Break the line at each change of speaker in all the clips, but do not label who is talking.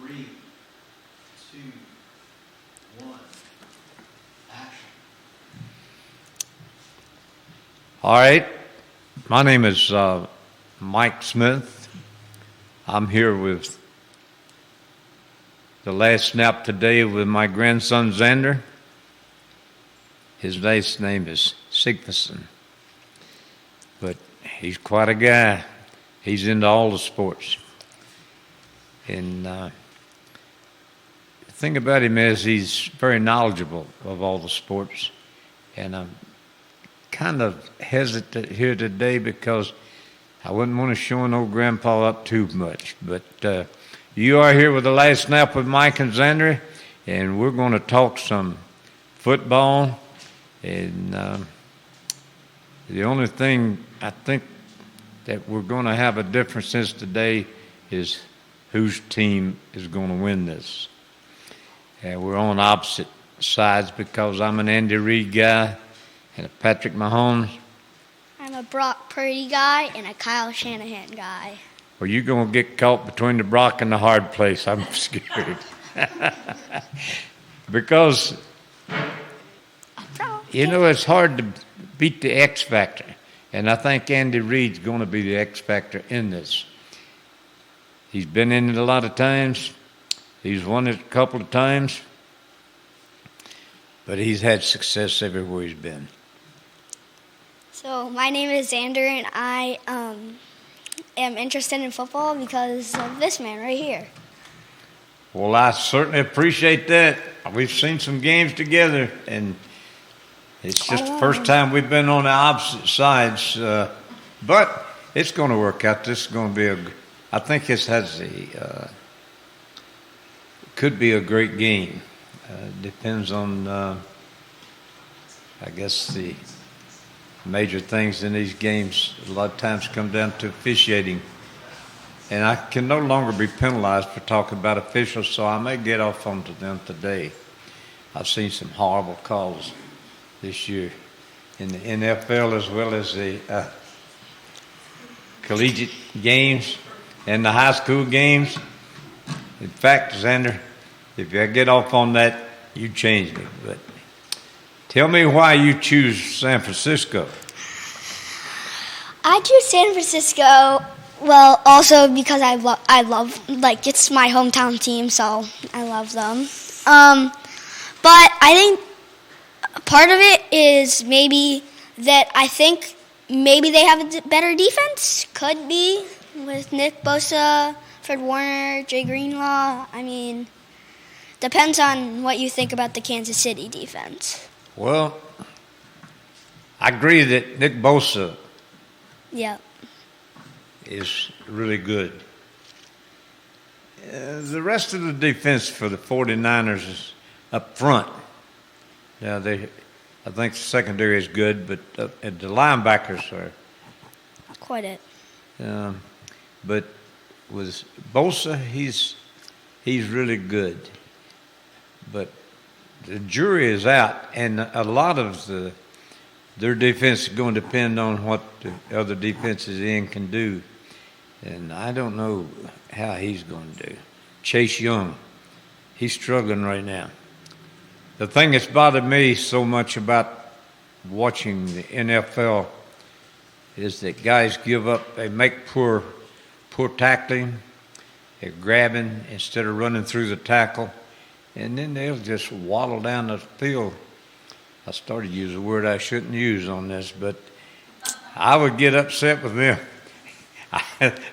3, 2, 1, action.
All right. My name is Mike Smith. I'm here with the last snap today with my grandson Xander. His last name is Sigfusson. But he's quite a guy. He's into all the sports. And the thing about him is he's very knowledgeable of all the sports. And I'm kind of hesitant here today because I wouldn't want to show an old grandpa up too much. But you are here with the last snap with Mike and Xander, and we're going to talk some football. And the only thing I think that we're going to have a difference in today is whose team is going to win this. And we're on opposite sides because I'm an Andy Reid guy and a Patrick Mahomes.
I'm a Brock Purdy guy and a Kyle Shanahan guy.
Well, you're going to get caught between the rock and the hard place. I'm scared. Because, you know, it's hard to beat the X factor. And I think Andy Reid's going to be the X factor in this. He's been in it a lot of times. He's won it a couple of times. But he's had success everywhere he's been.
So my name is Xander, and I am interested in football because of this man right here.
Well, I certainly appreciate that. We've seen some games together, and it's just the first time we've been on the opposite sides. But it's going to work out. This is going to be I think this has could be a great game. Depends on, I guess, the major things in these games a lot of times come down to officiating. And I can no longer be penalized for talking about officials, so I may get off onto them today. I've seen some horrible calls this year in the NFL as well as the collegiate games and the high school games. In fact, Xander, if I get off on that, you change me. But tell me why you choose San Francisco.
I choose San Francisco, well, also because I love, like, it's my hometown team, so I love them. But I think part of it is maybe that I think maybe they have a better defense. Could be with Nick Bosa, Fred Warner, Jay Greenlaw. I mean, depends on what you think about the Kansas City defense.
Well, I agree that Nick Bosa is really good. The rest of the defense for the 49ers is up front. Now, I think the secondary is good, but the linebackers are
quite it.
But with Bosa, he's really good. But the jury is out, and a lot of their defense is going to depend on what the other defenses in can do. And I don't know how he's going to do. Chase Young, he's struggling right now. The thing that's bothered me so much about watching the NFL is that guys give up, they make poor tackling, they're grabbing instead of running through the tackle, and then they'll just waddle down the field. I started to use a word I shouldn't use on this, but I would get upset with them.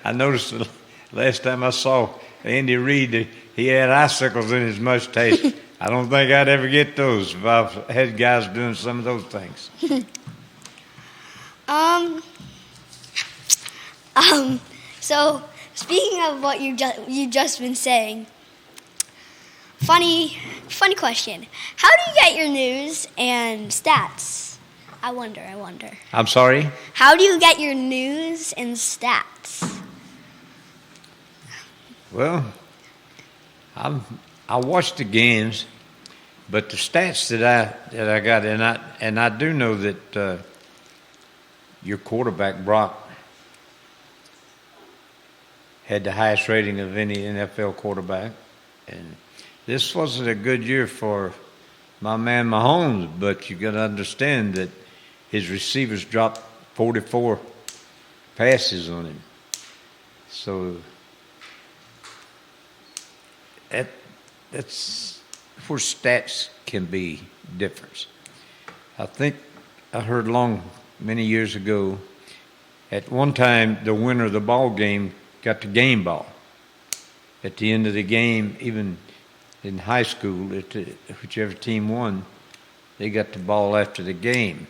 I noticed the last time I saw Andy Reid, he had icicles in his mustache. I don't think I'd ever get those if I had guys doing some of those things.
So speaking of what you just been saying, funny question. How do you get your news and stats? I wonder.
I'm sorry?
How do you get your news and stats?
Well, I watch the games, but the stats that I got, and I do know that your quarterback Brock had the highest rating of any NFL quarterback. And this wasn't a good year for my man Mahomes, but you got to understand that his receivers dropped 44 passes on him. So that's where stats can be different. I think I heard many years ago, at one time the winner of the ball game got the game ball. At the end of the game, even in high school, whichever team won, they got the ball after the game.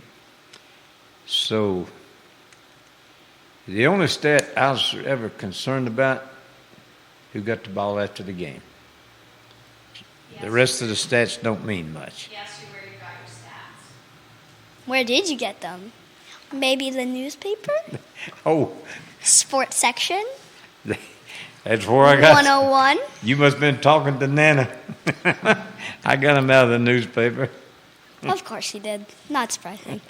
So the only stat I was ever concerned about, who got the ball after the game. The rest of the stats don't mean much.
He asked you where you got your stats.
Where did you get them? Maybe the newspaper?
Oh,
Sports section?
that's where I got
101?
You must have been talking to Nana. I got them out of the newspaper.
Of course you did. Not surprising.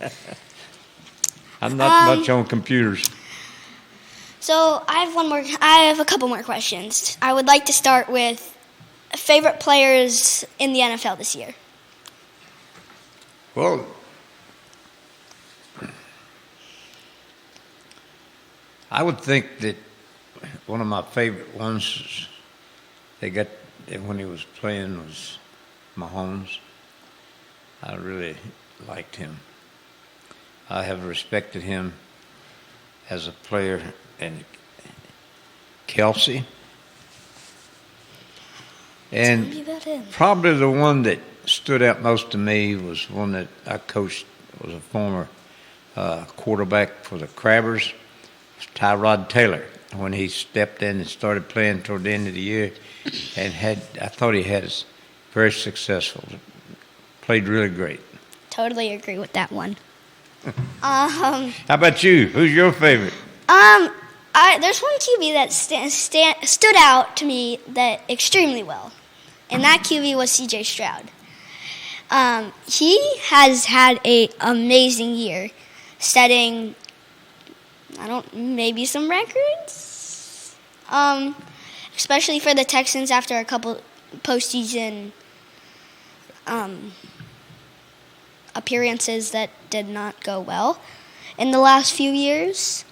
I'm not much on computers.
So I have a couple more questions. I would like to start with favorite players in the NFL this year.
Well, I would think that one of my favorite ones when he was playing was Mahomes. I really liked him. I have respected him as a player. And Kelsey. And
Tell me about him.
probably the one that stood out most to me was one that I coached, was a former quarterback for the Crabbers, Tyrod Taylor, when he stepped in and started playing toward the end of the year, and I thought he had us very successful. Played really great.
Totally agree with that one.
How about you? Who's your favorite?
There's one QB that stood out to me that extremely well, and that QB was C.J. Stroud. He has had an amazing year, setting maybe some records, especially for the Texans after a couple postseason appearances that did not go well in the last few years.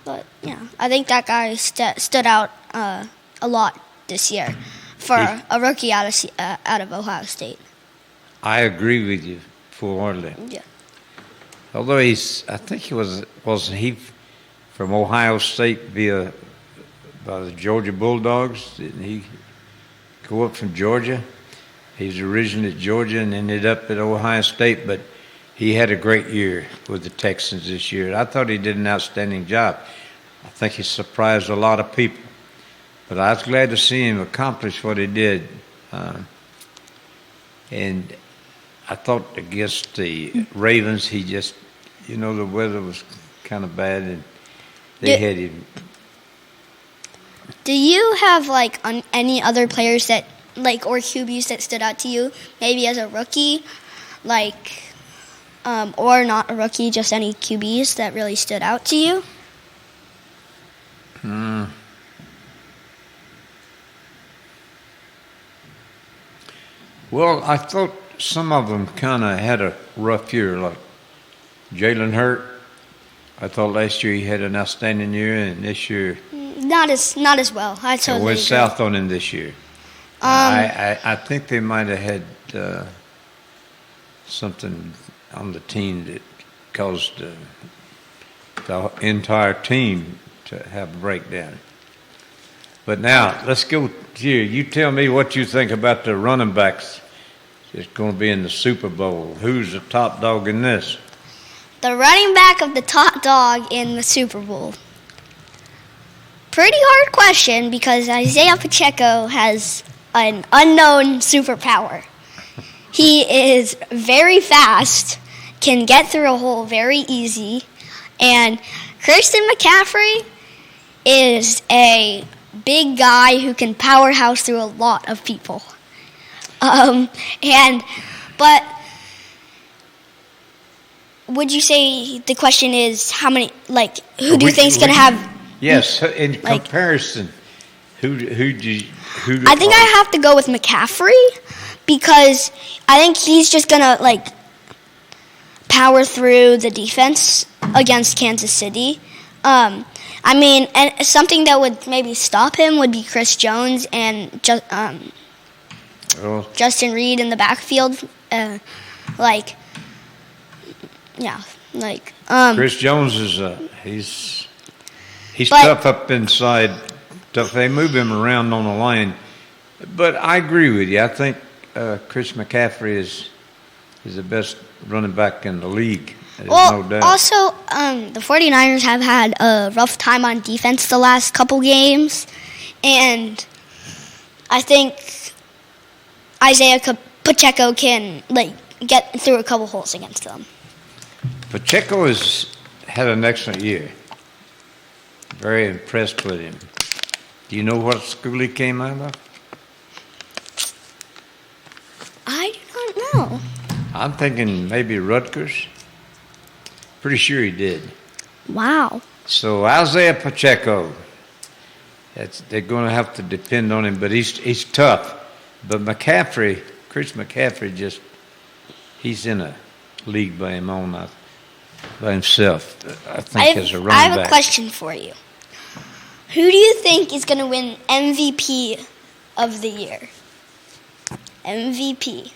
But yeah, I think that guy stood out a lot this year for a rookie out of Ohio State.
I agree with you full-heartedly.
Yeah.
Although I think he wasn't he from Ohio State by the Georgia Bulldogs? Didn't he go up from Georgia? He's originally at Georgia and ended up at Ohio State, but he had a great year with the Texans this year. I thought he did an outstanding job. I think he surprised a lot of people. But I was glad to see him accomplish what he did. And I thought against the Ravens, he just, the weather was kind of bad, and they had him.
Do you have any other players that or QBs that stood out to you? Maybe as a rookie, or not a rookie, just any QBs that really stood out to you?
Well, I thought some of them kind of had a rough year, like Jalen Hurt. I thought last year he had an outstanding year, and this year
Not as well. I totally
it went
agree.
south on him this year. I think they might have had something on the team that caused the entire team to have a breakdown. But now, let's go to you. You tell me what you think about the running backs that's going to be in the Super Bowl. Who's the top dog in this?
The running back of the top dog in the Super Bowl. Pretty hard question because Isaiah Pacheco has an unknown superpower. He is very fast, can get through a hole very easy, and Christian McCaffrey is a big guy who can powerhouse through a lot of people. But would you say the question is how many, who do you think is going to have?
Yes, in comparison, Who do
I think I have to go with McCaffrey because I think he's just gonna like power through the defense against Kansas City. I mean, and something that would maybe stop him would be Chris Jones and Justin Reed in the backfield.
Chris Jones is he's
But-
tough up inside. Tough. They move him around on the line, but I agree with you. I think Chris McCaffrey is the best running back in the league. There's no doubt.
Also, the 49ers have had a rough time on defense the last couple games, and I think Isaiah Pacheco can get through a couple holes against them.
Pacheco has had an excellent year. Very impressed with him. Do you know what school he came out of?
I do not know.
I'm thinking maybe Rutgers. Pretty sure he did.
Wow.
So Isaiah Pacheco, they're going to have to depend on him, but he's tough. But McCaffrey, Chris McCaffrey, he's in a league by himself. I think as a running back.
I have a question for you. Who do you think is going to win MVP of the year? MVP.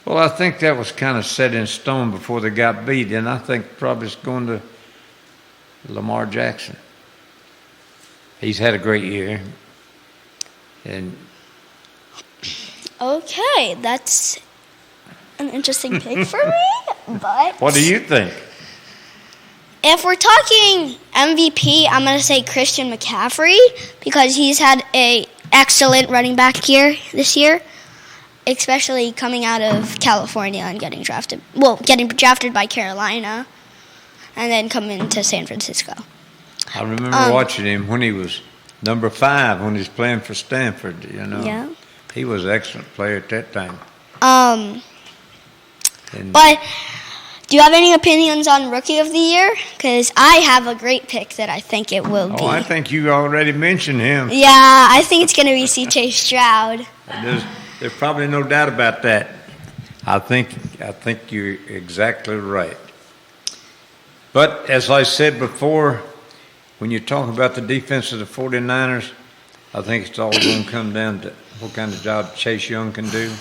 Well, I think that was kind of set in stone before they got beat, and I think probably it's going to Lamar Jackson. He's had a great year. And
okay, that's an interesting pick for me, but
what do you think?
if we're talking MVP, I'm going to say Christian McCaffrey because he's had a excellent running back year this year, especially coming out of California and getting drafted by Carolina and then coming to San Francisco.
I remember watching him when he was number 5 when he was playing for Stanford,
Yeah.
He was an excellent player at that time.
But do you have any opinions on Rookie of the Year? Because I have a great pick that I think it will be.
Oh, I think you already mentioned him.
Yeah, I think it's going to be C.J. Stroud.
There's probably no doubt about that. I think you're exactly right. But as I said before, when you talk about the defense of the 49ers, I think it's all going to come down to what kind of job Chase Young can do.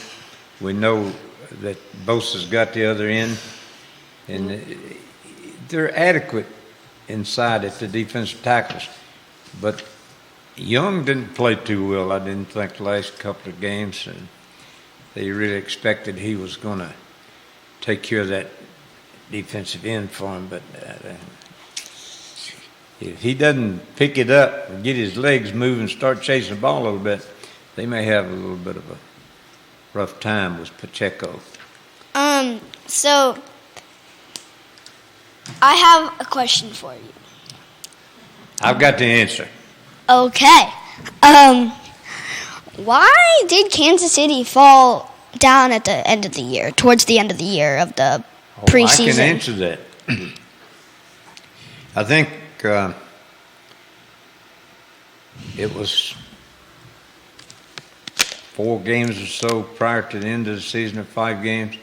We know that Bosa's got the other end, and they're adequate inside at the defensive tackles. But Young didn't play too well, I didn't think, the last couple of games. And they really expected he was going to take care of that defensive end for him. But if he doesn't pick it up and get his legs moving, start chasing the ball a little bit, they may have a little bit of a rough time with Pacheco.
So I have a question for you.
I've got the answer.
Okay. Why did Kansas City fall down at the end of the year, towards the end of the year of the preseason?
I can answer that. I think it was 4 games or so prior to the end of the season, or 5 games,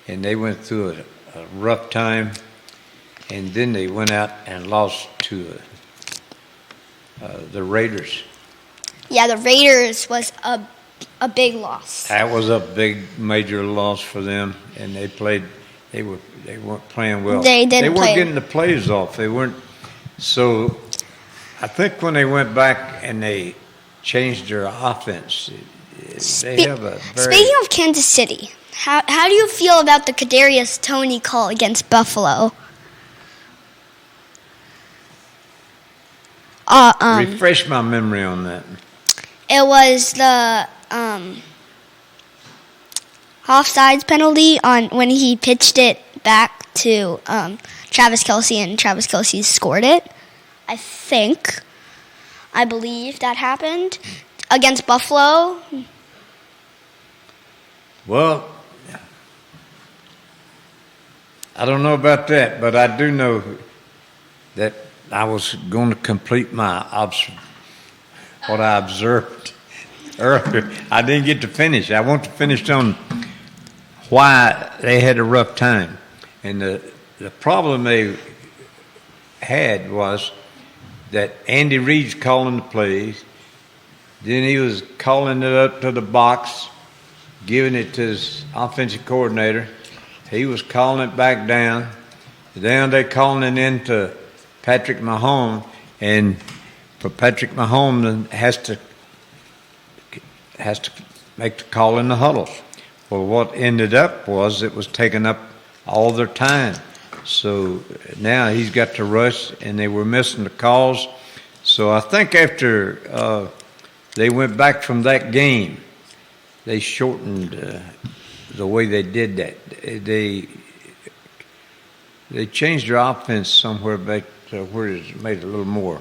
and they went through a rough time, and then they went out and lost to the Raiders.
Yeah, the Raiders was a big loss.
That was a big, major loss for them, and they weren't playing well.
They
weren't getting the plays off. They weren't. So I think when they went back and they changed their offense, they have a very.
Speaking of Kansas City, how do you feel about the Kadarius Toney call against Buffalo?
Refresh my memory on that.
It was the offsides penalty on when he pitched it back to Travis Kelce, and Travis Kelce scored it. I believe that happened against Buffalo.
Well, I don't know about that, but I do know that I was going to complete my what I observed earlier. I didn't get to finish. I want to finish on why they had a rough time. And the problem they had was that Andy Reid's calling the plays. Then he was calling it up to the box, giving it to his offensive coordinator. He was calling it back down. Then they're calling it into Patrick Mahomes, and for Patrick Mahomes has to make the call in the huddle. Well, what ended up was it was taking up all their time. So now he's got to rush, and they were missing the calls. So I think after they went back from that game, they shortened the way they did that. They changed their offense somewhere back to where it made it a little more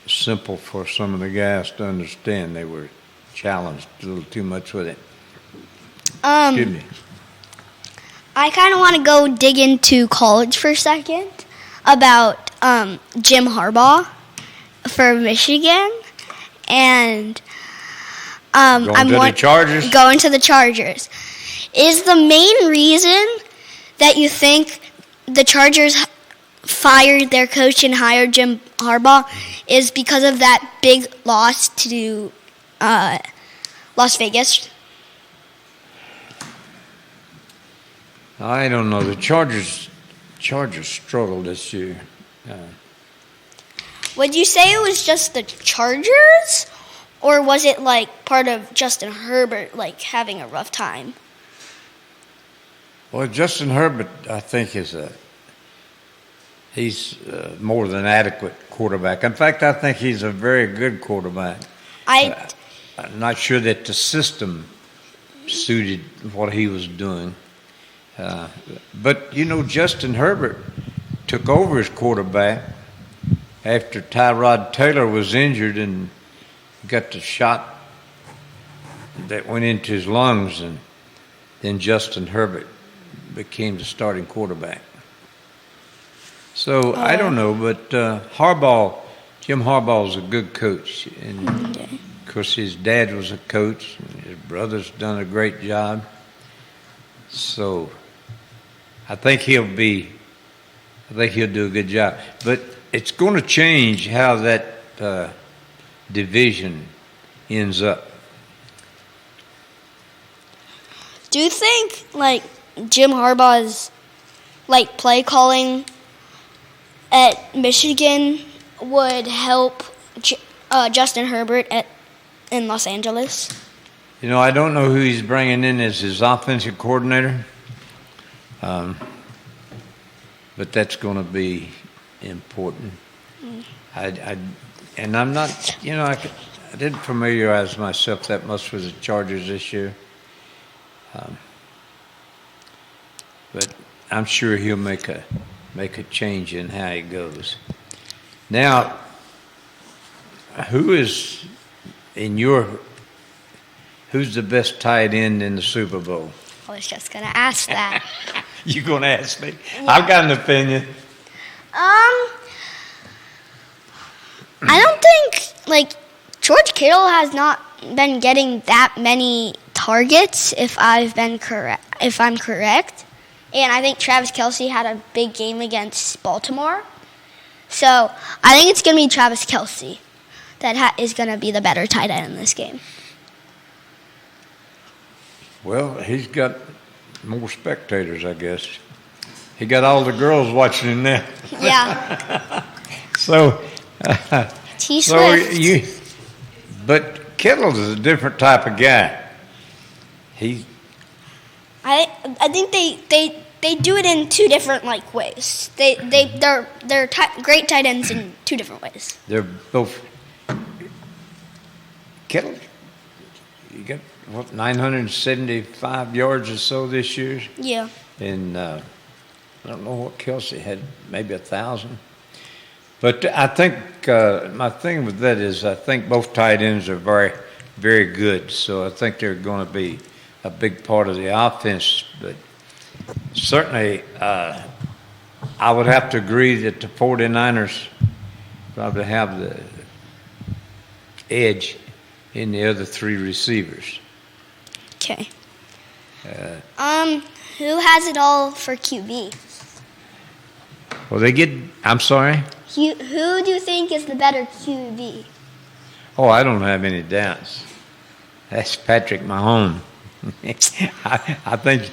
simple for some of the guys to understand. They were challenged a little too much with it. Excuse me.
I kind of want to go dig into college for a second about Jim Harbaugh for Michigan, and
the Chargers.
Going to the Chargers. Is the main reason that you think the Chargers fired their coach and hired Jim Harbaugh is because of that big loss to Las Vegas?
I don't know. The Chargers struggled this year.
Would you say it was just the Chargers, or was it like part of Justin Herbert like having a rough time?
Well, Justin Herbert, I think, he's more than adequate quarterback. In fact, I think he's a very good quarterback. I'm not sure that the system suited what he was doing. But, Justin Herbert took over as quarterback after Tyrod Taylor was injured and got the shot that went into his lungs, and then Justin Herbert became the starting quarterback. So I don't know, but Jim Harbaugh is a good coach. And, of course, his dad was a coach, and his brother's done a great job. So I think he'll do a good job. But it's going to change how that division ends up.
Do you think, like, Jim Harbaugh's, like, play calling at Michigan would help Justin Herbert in Los Angeles?
I don't know who he's bringing in as his offensive coordinator, but that's going to be important. And I'm not, I didn't familiarize myself that much with the Chargers this year. But I'm sure he'll make a change in how he goes. Now, who's the best tight end in the Super Bowl?
I was just going to ask that.
You going to ask me? Yeah. I've got an opinion.
I don't think, like, George Kittle has not been getting that many targets, if I'm correct. And I think Travis Kelce had a big game against Baltimore. So I think it's going to be Travis Kelce that is going to be the better tight end in this game.
Well, he's got more spectators, I guess. He got all the girls watching him now.
Yeah.
But Kittle is a different type of guy.
I think they do it in two different ways. They're great tight ends in two different ways.
They're both. Kittle, you got 975 yards or so this year.
Yeah.
And I don't know what Kelce had, maybe 1,000. But I think my thing with that is I think both tight ends are very, very good. So I think they're going to be a big part of the offense. But certainly I would have to agree that the 49ers probably have edge in the other three receivers.
Okay. Who has it all for QB?
Well, I'm sorry?
Who do you think is the better QB?
Oh, I don't have any doubts. That's Patrick Mahomes. I think,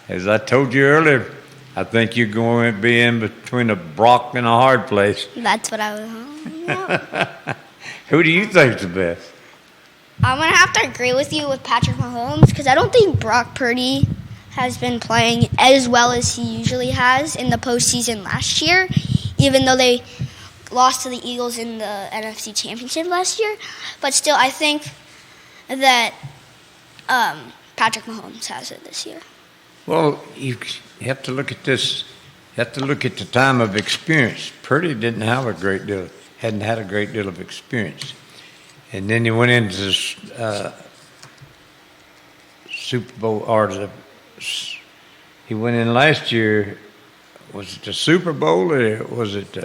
as I told you earlier, I think you're going to be in between a rock and a hard place.
That's what I was.
Who do you think is the best?
I'm going to have to agree with you with Patrick Mahomes because I don't think Brock Purdy has been playing as well as he usually has in the postseason last year, even though they lost to the Eagles in the NFC Championship last year. But still, I think that Patrick Mahomes has it this year.
Well, you have to look at this. You have to look at the time of experience. Purdy hadn't had a great deal of experience. And then he went into this Super Bowl, he went in last year. Was it the Super Bowl or was it?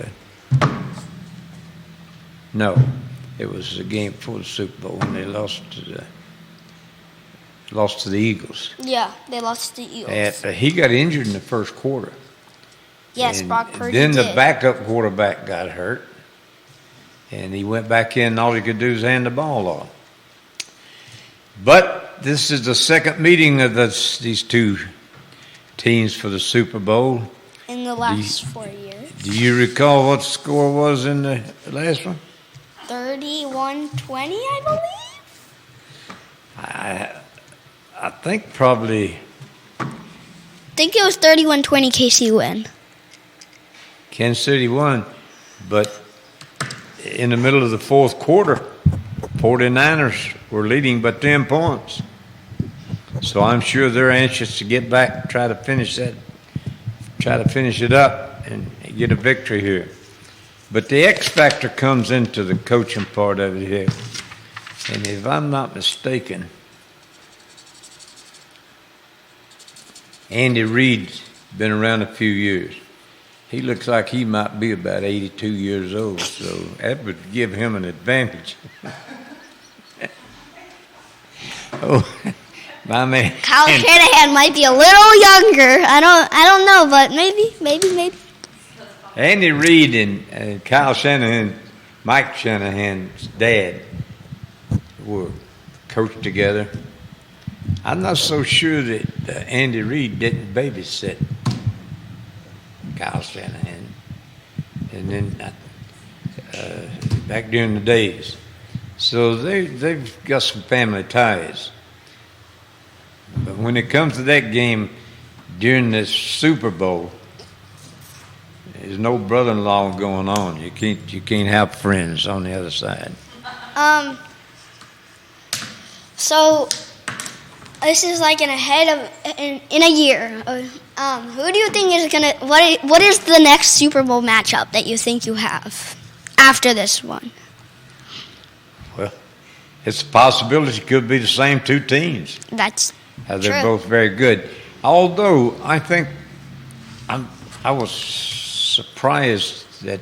No, it was the game before the Super Bowl when they lost to the Eagles.
Yeah, they lost to the Eagles.
And, he got injured in the first quarter.
Yes,
and
Brock Purdy
then
did.
the backup quarterback got hurt. And he went back in, and all he could do was hand the ball off. But this is the second meeting of these two teams for the Super Bowl.
In the last 4 years.
Do you recall what the score was in the last one?
31-20, I believe.
I think probably
I think it was 31-20 KC win.
Kansas City won, but in the middle of the fourth quarter, 49ers were leading by 10 points. So I'm sure they're anxious to get back, try to finish it up and get a victory here. But the X factor comes into the coaching part of it here. And if I'm not mistaken, Andy Reid's been around a few years. He looks like he might be about 82 years old, so that would give him an advantage. Oh, my man.
Kyle Shanahan might be a little younger. I don't know, but maybe.
Andy Reid and Kyle Shanahan, Mike Shanahan's dad, were coached together. I'm not so sure that Andy Reid didn't babysit Kyle Shanahan. And then back during the days. So they've got some family ties. But when it comes to that game during this Super Bowl, there's no brother-in-law going on. You can't have friends on the other side.
So this is like in a year. Who do you think is gonna? What is the next Super Bowl matchup that you think you have after this one?
Well, it's a possibility it could be the same two teams.
That's
They're
true.
both very good. Although I think I was surprised that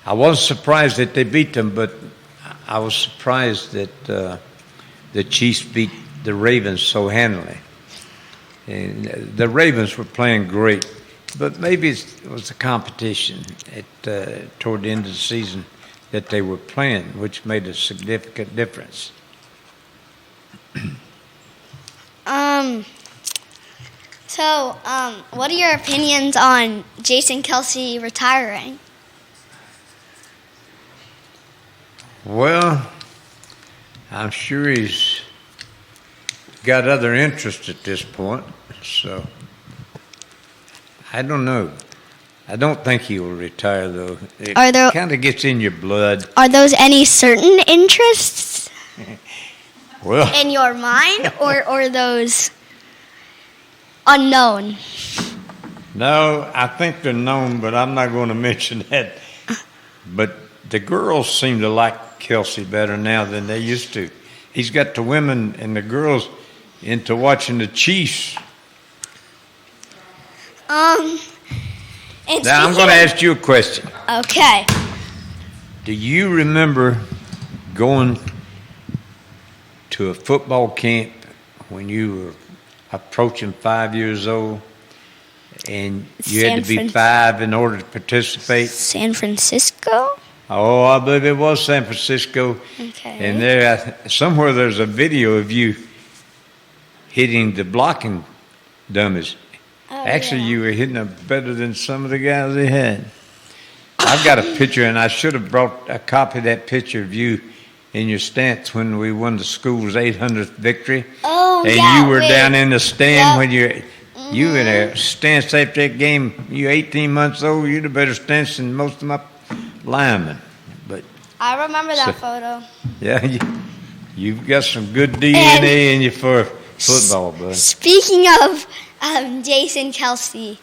I wasn't surprised that they beat them, but I was surprised that the Chiefs beat the Ravens so handily. And the Ravens were playing great, but maybe it was the competition toward the end of the season that they were playing, which made a significant difference.
So, what are your opinions on Jason Kelce retiring?
Well, I'm sure he's got other interests at this point, so I don't know. I don't think he will retire, though. It kind of gets in your blood.
Are those any certain interests
Well,
in your mind, or those unknown?
no, I think they're known, but I'm not going to mention that. But the girls seem to like Kelce better now than they used to. He's got the women and the girls into watching the Chiefs.
Now
I'm going to ask you a question.
Okay.
Do you remember going to a football camp when you were approaching 5 years old, and you had to be 5 in order to participate?
San Francisco?
Oh, I believe it was San Francisco.
Okay.
And there, somewhere there's a video of you hitting the blocking dummies.
Oh,
Actually,
yeah.
you were hitting them better than some of the guys they had. I've got a picture, and I should have brought a copy of that picture of you in your stance when we won the school's 800th victory.
Oh,
and
yeah.
you were down in the stand when you in a
Mm-hmm.
stance after that game. You 18 months old. You'd a better stance than most of my linemen. But
I remember that photo.
yeah, you've got some good DNA in you for football, bud.
Speaking of Jason Kelsey,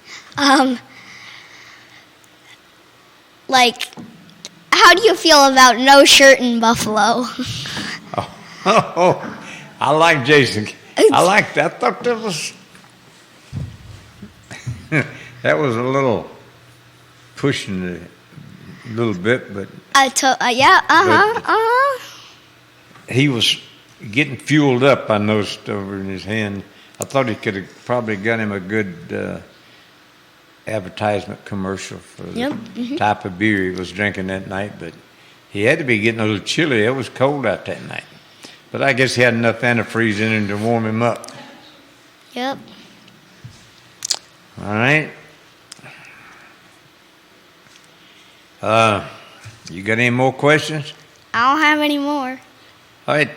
like, how do you feel about no shirt in Buffalo?
Oh, I like Jason. I like that. I thought that was that was a little pushing it a little bit, but he was getting fueled up. I noticed over in his hand. I thought he could have probably got him a good advertisement commercial for the type of beer he was drinking that night, but he had to be getting a little chilly. It was cold out that night. But I guess he had enough antifreeze in him to warm him up.
Yep.
All right. You got any more questions?
I don't have any more.
All right.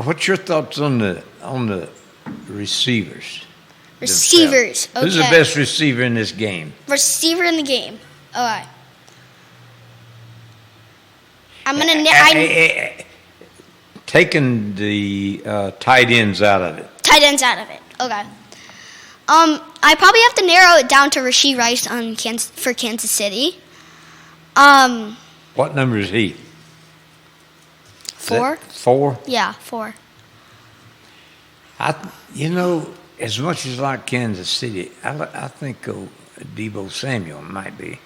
What's your thoughts on the receivers?
Receivers. Okay.
Who's the best receiver in this game?
Receiver in the game. All right. I'm gonna.
Taking the tight ends out of it.
Tight ends out of it. Okay. I probably have to narrow it down to Rashee Rice for Kansas City.
What number is he?
4.
4?
Yeah, 4.
As much as I like Kansas City, I think Deebo Samuel might be.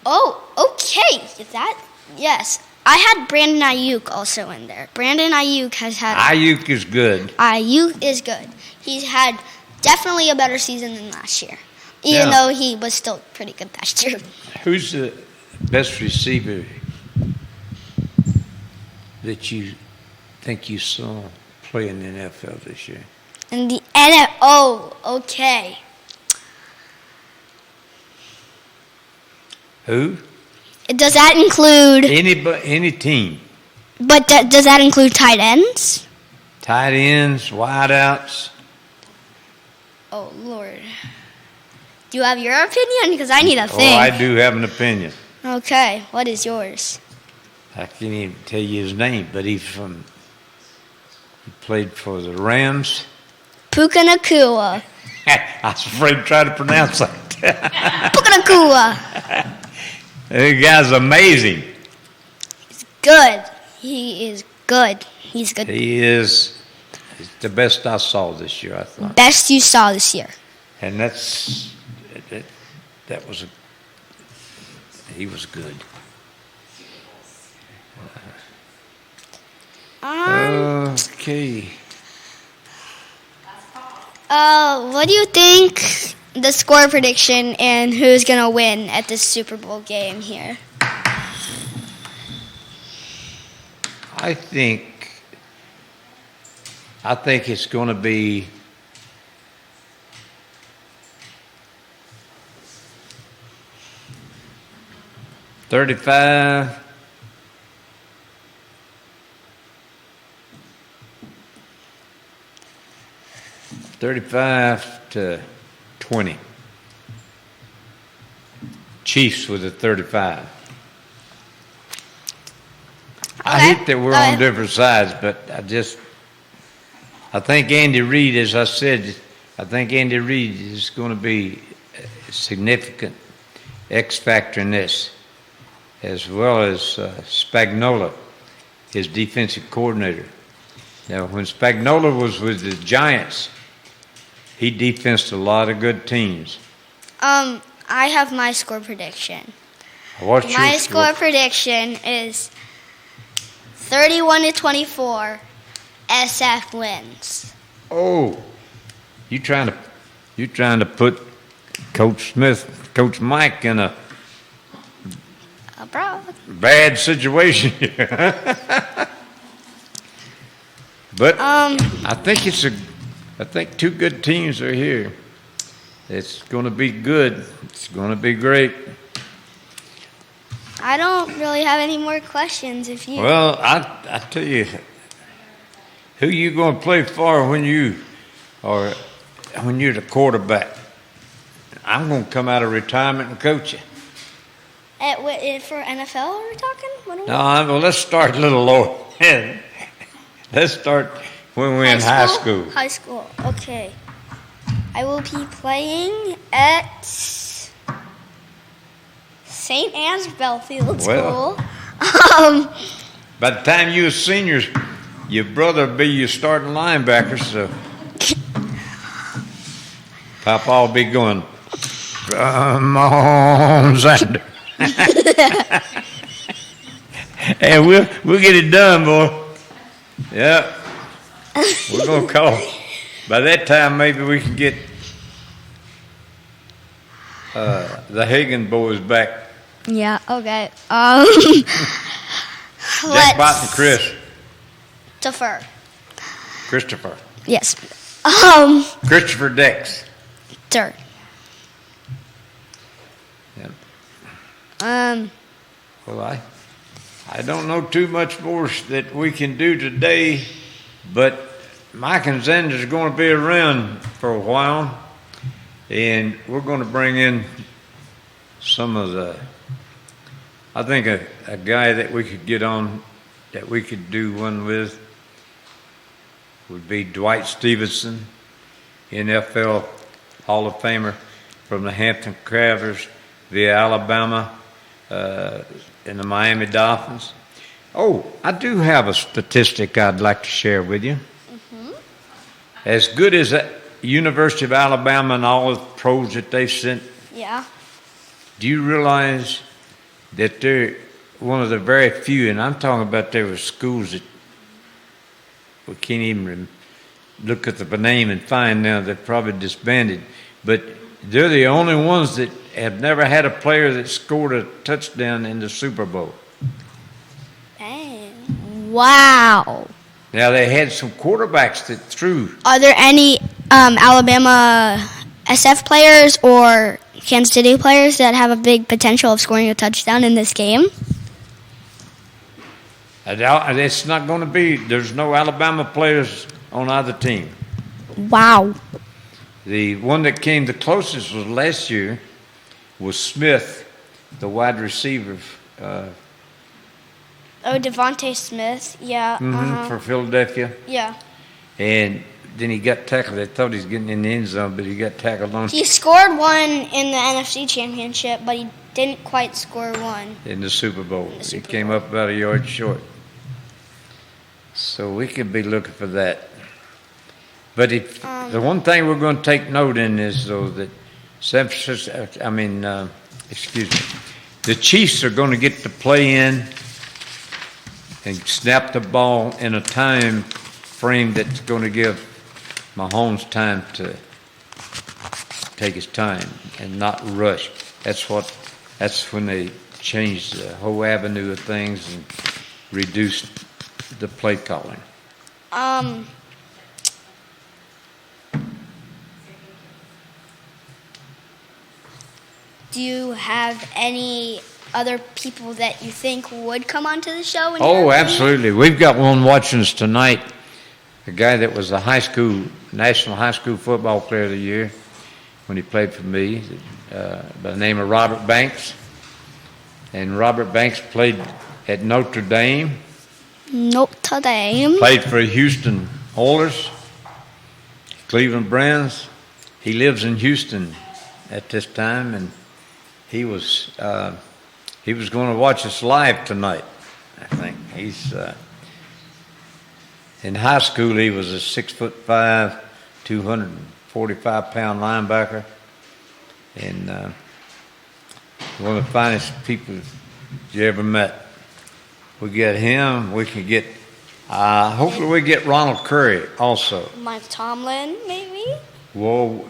Oh, okay. Yes. I had Brandon Ayuk also in there. Brandon Ayuk has had...
Ayuk is good.
Ayuk is good. He's had definitely a better season than last year, even though he was still pretty good last year.
Who's the best receiver that you think you saw play in the NFL this year?
In the NFL... Oh, okay.
Who?
Does that include...
Any team.
But does that include tight ends?
Tight ends, wideouts.
Oh, Lord. Do you have your opinion? Because I need a thing.
Oh, I do have an opinion.
Okay, what is yours?
I can't even tell you his name, but he played for the Rams.
Puka Nacua.
I was afraid to try to pronounce that.
Puka Nacua.
The guy's amazing.
He's good. He is good. He's good.
He is the best I saw this year, I thought.
Best you saw this year.
And he was good. Okay.
What do you think the score prediction and who's going to win at this Super Bowl game here?
I think it's going to be 35. 35-20. Chiefs with a 35. I hate that we're on different sides, but I think Andy Reid, as I said, I think Andy Reid is going to be a significant X factor in this, as well as Spagnuolo, his defensive coordinator. Now, when Spagnuolo was with the Giants, he defensed a lot of good teams.
I have my score prediction.
What's
My
your
score prediction is 31-24. SF wins.
Oh, you trying to put Coach Coach Mike in a bad situation here. But I think two good teams are here. It's going to be good. It's going to be great.
I don't really have any more questions. If you
Well, I tell you, who you going to play for when you're the quarterback? I'm going to come out of retirement and coach you.
For NFL, are we talking?
Well, let's start a little lower. Let's start when we're in high school.
High school, okay. I will be playing at St. Anne's Belfield
Well.
School.
By the time you were seniors, your brother will be your starting linebacker, so Papa will be going, come on, Xander. And we'll get it done, boy. Yeah. We're going to call. By that time, maybe we can get the Hagen boys back.
Yeah, okay.
Jackpot and Chris. Christopher.
Yes.
Christopher Dex.
Third.
Yeah. Well, I don't know too much more that we can do today, but Mike and Xander is going to be around for a while, and we're going to bring in some of the. I think a guy that we could get on, that we could do one with, would be Dwight Stevenson, NFL Hall of Famer from the Hampton Cravers via Alabama and the Miami Dolphins. Oh, I do have a statistic I'd like to share with you. Mm-hmm. As good as the University of Alabama and all the pros that they've sent,
Yeah.
do you realize that they're one of the very few, and I'm talking about there were schools that we can't even look at the name and find now, they're probably disbanded, but they're the only ones that have never had a player that scored a touchdown in the Super Bowl.
Dang. Wow.
Now, they had some quarterbacks that threw.
Are there any Alabama SF players or Kansas City players that have a big potential of scoring a touchdown in this game?
It's not going to be. There's no Alabama players on either team.
Wow.
The one that came the closest was last year was Smith, the wide receiver.
Devontae Smith. Yeah.
For Philadelphia.
Yeah.
And then he got tackled. They thought he was getting in the end zone, but he got tackled on.
He scored one in the NFC Championship, but he didn't quite score one.
In the Super Bowl. He came up about a yard short. So we could be looking for that. But if the one thing we're going to take note in is, though, that the Chiefs are going to get to play in and snap the ball in a time frame that's going to give Mahomes time to take his time and not rush. That's when they changed the whole avenue of things and reduced the play calling.
Do you have any other people that you think would come onto the show?
Oh, absolutely. We've got one watching us tonight, a guy that was a national high school football player of the year when he played for me, by the name of Robert Banks. And Robert Banks played at Notre Dame.
Notre Dame.
Played for Houston Oilers, Cleveland Browns. He lives in Houston at this time, and he was going to watch us live tonight, I think. He's in high school. He was a 6'5", 245-pound linebacker, and one of the finest people you ever met. We get him. We can get. Hopefully, we get Ronald Curry also.
Mike Tomlin, maybe.
Well,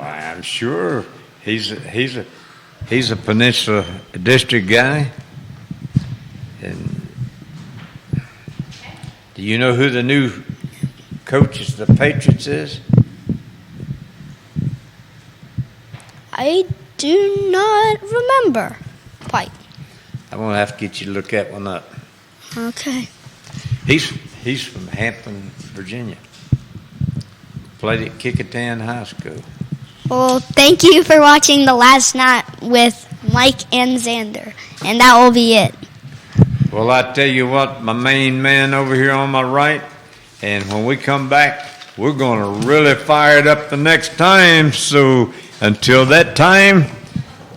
I'm sure he's a Peninsula District guy. And do you know who the new coach of the Patriots is?
I do not remember quite.
I'm gonna have to get you to look that one up.
Okay.
He's from Hampton, Virginia. Played at Kickingham High School.
Well, thank you for watching The Last Night with Mike and Xander. And that will be it.
Well, I tell you what, my main man over here on my right, and when we come back, we're going to really fire it up the next time. So until that time,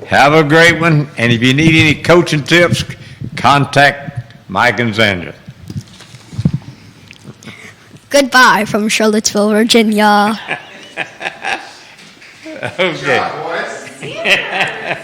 have a great one. And if you need any coaching tips, contact Mike and Xander.
Goodbye from Charlottesville, Virginia.
Okay.
Good job, boys.
Xander,